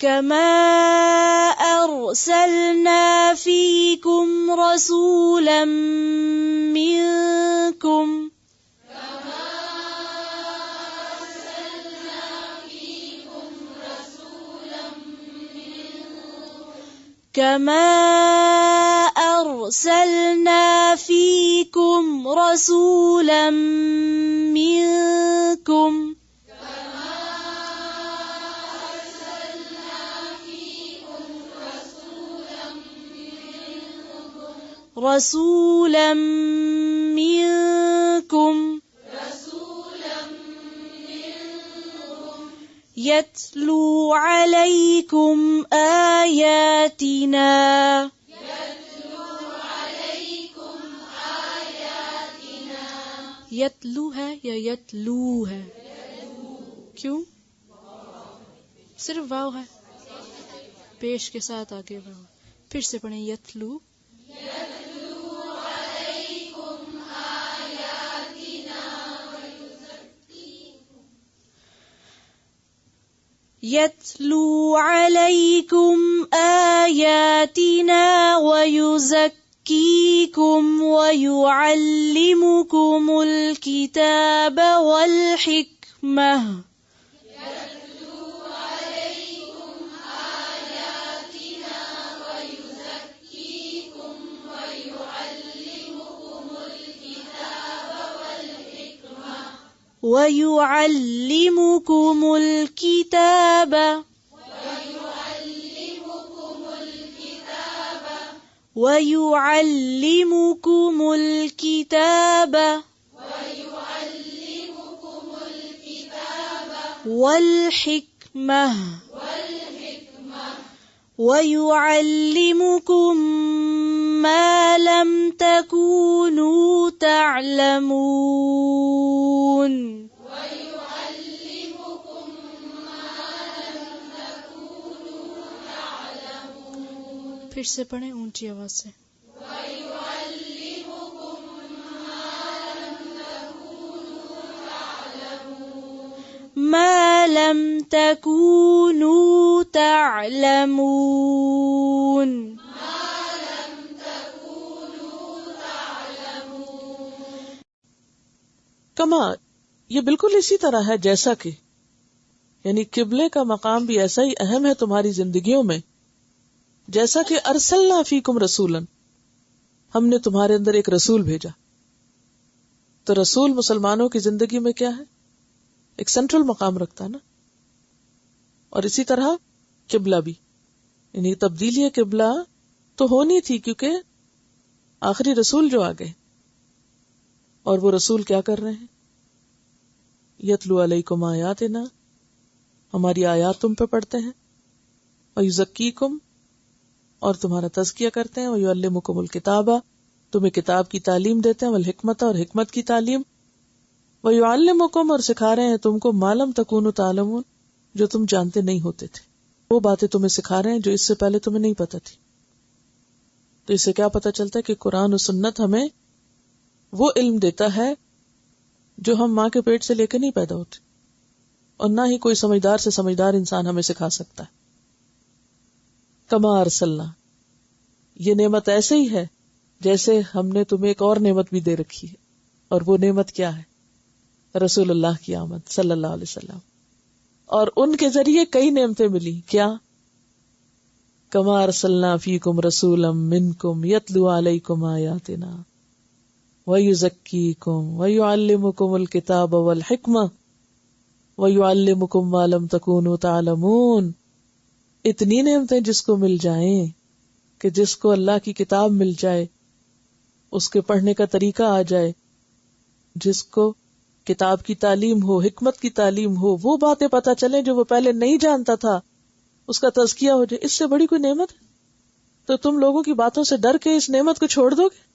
كما أرسلنا فيكم رسولا منكم كما أرسلنا فيكم رسولا منكم رسولا منكم يتلو عليكم آياتنا یتلو ہے یا یتلو ہے؟ کیوں؟ صرف واو ہے، پیش کے ساتھ آگے واو. پھر سے پڑھیں یتلو. يتلو عليكم آياتنا ويزكيكم ويعلمكم الكتاب والحكمة ويعلمكم الكتاب ويعلمكم الكتاب والحكمة ويعلمكم ما لم تكونوا تعلمون پھر سے پڑھیں اونچی آواز سے. ما لم تكونوا تعلمون. کما یہ بالکل اسی طرح ہے جیسا کہ، یعنی قبلے کا مقام بھی ایسا ہی اہم ہے تمہاری زندگیوں میں جیسا کہ ارسلنا فیکم رسولا، ہم نے تمہارے اندر ایک رسول بھیجا. تو رسول مسلمانوں کی زندگی میں کیا ہے؟ ایک سینٹرل مقام رکھتا ہے نا. اور اسی طرح قبلہ بھی، یعنی تبدیلی قبلہ تو ہونی تھی کیونکہ آخری رسول جو آ گئے، اور وہ رسول کیا کر رہے ہیں؟ یتلو علیکم آیاتنا، ہماری آیات تم پہ پڑھتے ہیں، ویزکیکم، اور تمہارا تزکیہ کرتے ہیں، ویعلمکم الکتاب، تمہیں کتاب کی تعلیم دیتے ہیں، والحکمت، اور حکمت کی تعلیم، ویعلمکم، اور سکھا رہے ہیں تم کو ما لم تکونوا تعلمون، جو تم جانتے نہیں ہوتے تھے، وہ باتیں تمہیں سکھا رہے ہیں جو اس سے پہلے تمہیں نہیں پتہ تھی. تو اس سے کیا پتہ چلتا ہے کہ قرآن و سنت ہمیں وہ علم دیتا ہے جو ہم ماں کے پیٹ سے لے کے نہیں پیدا ہوتے، اور نہ ہی کوئی سمجھدار سے سمجھدار انسان ہمیں سکھا سکتا ہے. کما ارسلنا، یہ نعمت ایسے ہی ہے جیسے ہم نے تمہیں ایک اور نعمت بھی دے رکھی ہے، اور وہ نعمت کیا ہے؟ رسول اللہ کی آمد صلی اللہ علیہ وسلم. اور ان کے ذریعے کئی نعمتیں ملی. کیا؟ کما ارسلنا فیکم رسولا منکم یتلو علیکم آیاتنا ویزکیکم ویعلمکم الکتاب والحکمہ ویعلمکم ما لم تکونوا تعلمون. اتنی نعمتیں جس کو مل جائیں کہ جس کو اللہ کی کتاب مل جائے، اس کے پڑھنے کا طریقہ آ جائے، جس کو کتاب کی تعلیم ہو، حکمت کی تعلیم ہو، وہ باتیں پتہ چلیں جو وہ پہلے نہیں جانتا تھا، اس کا تزکیہ ہو جائے، اس سے بڑی کوئی نعمت ہے؟ تو تم لوگوں کی باتوں سے ڈر کے اس نعمت کو چھوڑ دو گے؟